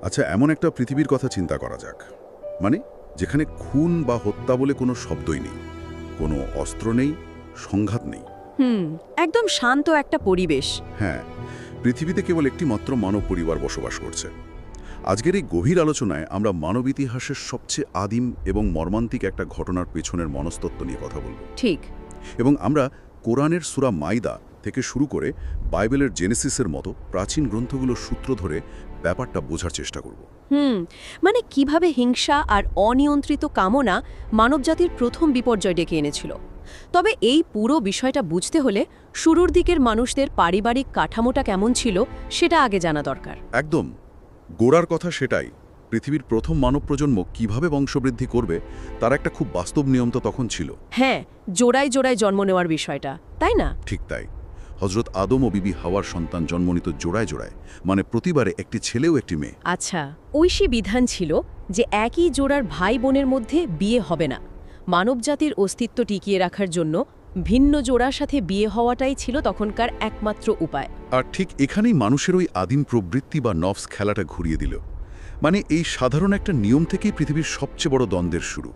আচ্ছা, এমন একটা পৃথিবীর কথা চিন্তা করা যাক, মানে যেখানে খুন বা হত্যা বলে কোনো শব্দই নেই, কোনো অস্ত্র নেই, সংঘাত নেই। হুম, একদম শান্ত একটা পরিবেশ। হ্যাঁ, পৃথিবীতে কেবল একটি মাত্র মানব পরিবার বসবাস করছে। আজকের এই গভীর আলোচনায় আমরা মানব ইতিহাসের সবচেয়ে আদিম এবং মর্মান্তিক একটা ঘটনার পেছনের মনস্তত্ত্ব নিয়ে কথা বলব। ঠিক। এবং আমরা কোরআনের সূরা মাইদা থেকে শুরু করে বাইবেলের জেনেসিসের মতো প্রাচীন গ্রন্থগুলোর সূত্র ধরে ব্যাপারটা বোঝার চেষ্টা করব। মানে কিভাবে হিংসা আর অনিয়ন্ত্রিত কামনা মানবজাতির প্রথম বিপর্যয় ডেকে এনেছিল। তবে এই পুরো বিষয়টা বুঝতে হলে শুরুর দিকের মানুষদের পারিবারিক কাঠামোটা কেমন ছিল সেটা আগে জানা দরকার। একদম, গোড়ার কথা সেটাই। পৃথিবীর প্রথম মানব প্রজন্ম কিভাবে বংশবৃদ্ধি করবে তার একটা খুব বাস্তব নিয়ম তো তখন ছিল। হ্যাঁ, জোড়ায় জোড়ায় জন্ম নেওয়ার বিষয়টা, তাই না? ঠিক তাই। হজরত আদম ও বিবি হাওয়ার সন্তান জন্ম নিত জোড়ায় জোড়ায়, মানে প্রতিবারে একটি ছেলেও একটি মেয়ে। আচ্ছা, ঐশী বিধান ছিল যে একই জোড়ার ভাই বোনের মধ্যে বিয়ে হবে না। মানবজাতির অস্তিত্ব টিকিয়ে রাখার জন্য ভিন্ন জোড়ার সাথে বিয়ে হওয়াটাই ছিল তখনকার একমাত্র উপায়। আর ঠিক এখানেই মানুষের ওই আদিম প্রবৃত্তি বা নফস খেলাটা ঘুরিয়ে দিল। মানে এই সাধারণ একটা নিয়ম থেকেই পৃথিবীর সবচেয়ে বড় দ্বন্দ্বের শুরু।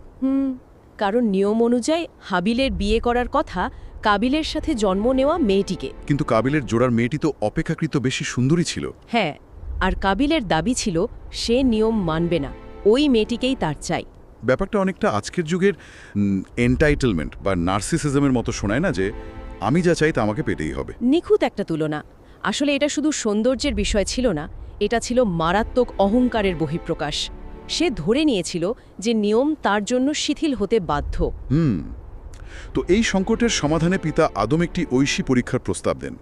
কারণ নিয়ম অনুযায়ী হাবিলের বিয়ে করার কথা কাবিলের সাথে জন্ম নেওয়া মেয়েটিকে। কিন্তু কাবিলের জোড়ার মেয়েটি তো অপেক্ষাকৃত বেশি সুন্দরী ছিল। হ্যাঁ, আর কাবিলের দাবি ছিল সে নিয়ম মানবে না, ওই মেয়েটিকেই তার চাই। ব্যাপারটা অনেকটা আজকের যুগের এন্টাইটেলমেন্ট বা নার্সিসিজমের মতো শোনায় না, যে আমি যা চাই তা আমাকে পেতেই হবে। নিখুঁত একটা তুলনা। আসলে এটা শুধু সৌন্দর্যের বিষয় ছিল না, এটা ছিল মারাত্মক অহংকারের বহিঃপ্রকাশ। সে ধরে নিয়েছিল যে নিয়ম তার জন্য শিথিল হতে বাধ্য। তো এই সংকটের সমাধানে পিতা আদম একটি ঐশী পরীক্ষার প্রস্তাব দেন,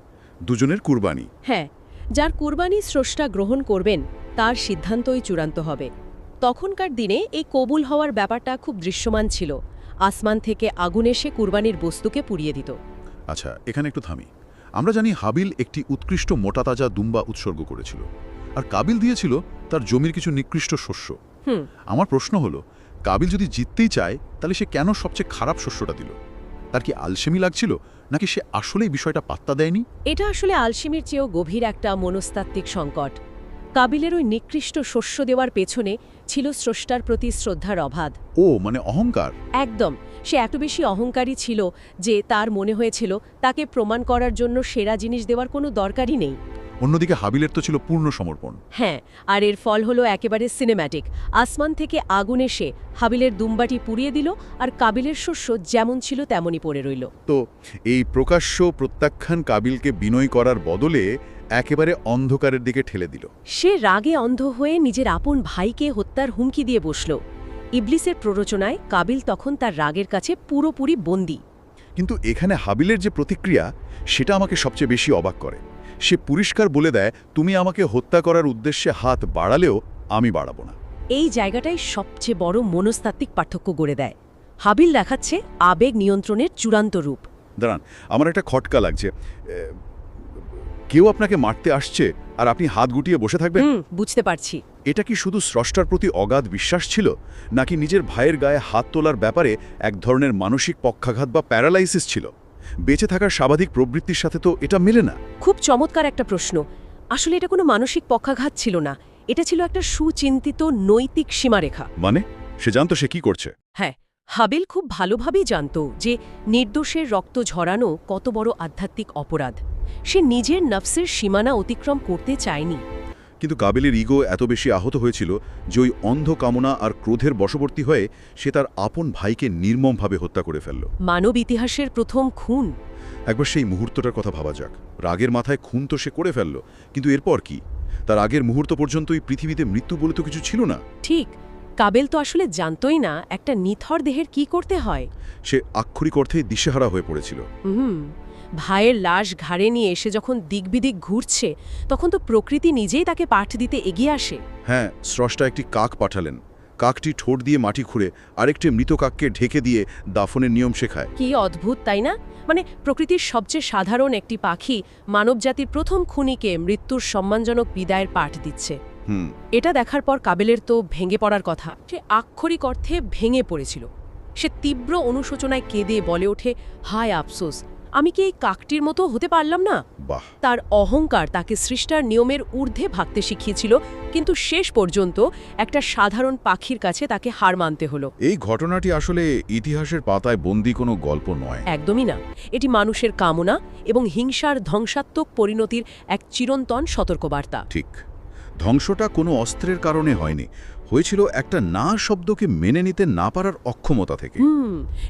দুজনের কুরবানি। হ্যাঁ, যার কুরবানি স্রষ্টা গ্রহণ করবেন তার সিদ্ধান্তই চূড়ান্ত হবে। তখনকার দিনে এই কবুল হওয়ার ব্যাপারটা খুব দৃশ্যমান ছিল। আসমান থেকে আগুন এসে কুরবানির বস্তুকে পুড়িয়ে দিত। আচ্ছা, এখানে একটু থামি। আমরা জানি হাবিল একটি উৎকৃষ্ট মোটাতাজা দুম্বা উৎসর্গ করেছিল, আর কাবিল দিয়েছিল তার জমির কিছু নিকৃষ্ট শস্য। আমার প্রশ্ন হলো, কাবিল যদি জিততেই চায় তাহলে সে কেন সবচেয়ে খারাপ শস্যটা দিল? তার কি আলসেমি লাগছিল, নাকি সে আসলেই বিষয়টা পাত্তা দেয়নি? এটা আসলে আলসেমির চেয়েও গভীর একটা মনস্তাত্ত্বিক সংকট। কাবিলের ওই নিকৃষ্ট শস্য দেওয়ার পেছনে ছিল স্রষ্টার প্রতি শ্রদ্ধার অবাধ। ও, মানে অহংকার। একদম। সে এত বেশি অহংকারী ছিল যে তার মনে হয়েছিল তাকে প্রমাণ করার জন্য সেরা জিনিস দেওয়ার কোনো দরকারই নেই। অন্যদিকে হাবিলের তো ছিল পূর্ণ সমর্পণ। হ্যাঁ, আর এর ফল হলো একেবারে সিনেম্যাটিক। আসমান থেকে আগুন এসে হাবিলের দুম্বাটি পুড়িয়ে দিল, আর কাবিলের শস্য যেমন ছিল তেমনই পড়ে রইল। তো এই প্রকাশ্য প্রত্যাখ্যান কাবিলকে বিনয় করার বদলে একেবারে অন্ধকারের দিকে ঠেলে দিল। সে রাগে অন্ধ হয়ে নিজের আপন ভাইকে হত্যার হুমকি দিয়ে বসল। ইবলিসের প্ররোচনায় কাবিল তখন তার রাগের কাছে পুরোপুরি বন্দী। কিন্তু এখানে হাবিলের যে প্রতিক্রিয়া, সেটা আমাকে সবচেয়ে বেশি অবাক করে। সে পরিষ্কার বলে দেয়, তুমি আমাকে হত্যা করার উদ্দেশ্যে হাত বাড়ালেও আমি বাড়াবো না। এই জায়গাটাই সবচেয়ে বড় মনস্তাত্ত্বিক পার্থক্য গড়ে দেয়। হাবিল দেখাচ্ছে আবেগ নিয়ন্ত্রণের চূড়ান্ত রূপ। দাঁড়ান, আমার একটা খটকা লাগছে। কেউ আপনাকে মারতে আসছে আর আপনি হাত গুটিয়ে বসে থাকবেন? বুঝতে পারছি। এটা কি শুধু স্রষ্টার প্রতি অগাধ বিশ্বাস ছিল, নাকি নিজের ভাইয়ের গায়ে হাত তোলার ব্যাপারে এক ধরনের মানসিক পক্ষাঘাত বা প্যারালাইসিস ছিল? বেঁচে থাকার স্বাভাবিক প্রবৃত্তির সাথে তো এটা মেলে না। খুব চমৎকার একটা প্রশ্ন। আসলে এটা কোনো মানসিক পক্ষাঘাত ছিল না, এটা ছিল একটা সুচিন্তিত নৈতিক সীমারেখা। মানে সে জানতো সে কি করছে। হ্যাঁ, হাবিল খুব ভালোভাবেই জানত যে নির্দোষের রক্ত ঝরানো কত বড় আধ্যাত্মিক অপরাধ। সে নিজের নফসের সীমানা অতিক্রম করতে চায়নি। কিন্তু কাবিলের ইগো এত বেশি আহত হয়েছিল যে ওই অন্ধ কামনা আর ক্রোধের বশবর্তী হয়ে সে তার আপন ভাইকে নির্মমভাবে হত্যা করে ফেলল। মানব ইতিহাসের প্রথম খুন। একবার সেই মুহূর্তটার কথা ভাবা যাক। রাগের মাথায় খুন তো সে করে ফেলল, কিন্তু এরপর কি? তার আগের মুহূর্ত পর্যন্ত এই পৃথিবীতে মৃত্যু বলে তো কিছু ছিল না। ঠিক, কাবিল তো আসলে জানতই না একটা নিথর দেহের কি করতে হয়। সে আক্ষরিক অর্থেই দিশেহারা হয়ে পড়েছিল। ভাইয়ের লাশ ঘাড়ে নিয়ে এসে যখন দিকবিদিক ঘুরছে, তখন তো প্রকৃতি নিজেই তাকে পাঠ দিতে এগিয়ে আসে। হ্যাঁ, স্রষ্টা একটি কাক পাঠালেন। কাকটি ঠোঁট দিয়ে মাটি খুঁড়ে আরেকটি মৃত কাককে ঢেকে দিয়ে দাফনের নিয়ম শেখায়। কি অদ্ভুত, তাই না? মানে প্রকৃতির সবচেয়ে সাধারণ একটি পাখি মানবজাতির প্রথম খুনিকে মৃত্যুর সম্মানজনক বিদায়ের পাঠ দিচ্ছে। এটা দেখার পর কাবিলের তো ভেঙে পড়ার কথা। সে আক্ষরিক অর্থে ভেঙে পড়েছিল। সে তীব্র অনুশোচনায় কেঁদে বলে ওঠে, হায় আফসোস, আমি কি এই কাকটির মতো হতে পারলাম না? বাহ! তার অহংকার তাকে সৃষ্টার নিয়মের ঊর্ধ্বে ভাগতে শিখিয়েছিল, কিন্তু শেষ পর্যন্ত একটা সাধারণ পাখির কাছে তাকে হার মানতে হলো। এই ঘটনাটি আসলে ইতিহাসের পাতায় বন্দী কোনো গল্প নয়। একদমই না। এটি মানুষের কামনা এবং হিংসার ধ্বংসাত্মক পরিণতির এক চিরন্তন সতর্কবার্তা। ঠিক। ধ্বংসটা কোনো অস্ত্রের কারণে হয়নি, হয়েছিল একটা না শব্দকে মেনে নিতে না পারার অক্ষমতা থেকে,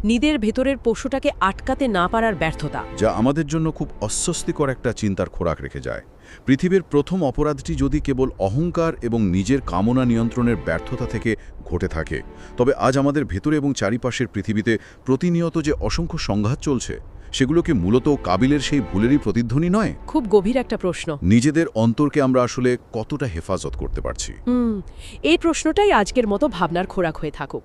নিজের ভেতরের পশুটাকে আটকাতে না পারার ব্যর্থতা। যা আমাদের জন্য খুব অস্বস্তিকর একটা চিন্তার খোরাক রেখে যায়। পৃথিবীর প্রথম অপরাধটি যদি কেবল অহংকার এবং নিজের কামনা নিয়ন্ত্রণের ব্যর্থতা থেকে ঘটে থাকে, তবে আজ আমাদের ভেতরে এবং চারিপাশের পৃথিবীতে প্রতিনিয়ত যে অসংখ্য সংঘাত চলছে, সেগুলো কি মূলত কাবিলের সেই ভুলেরই প্রতিধ্বনি নয়? খুব গভীর একটা প্রশ্ন। নিজেদের অন্তরকে আমরা আসলে কতটা হেফাজত করতে পারছি? এই প্রশ্নটাই আজকের মতো ভাবনার খোরাক হয়ে থাকুক।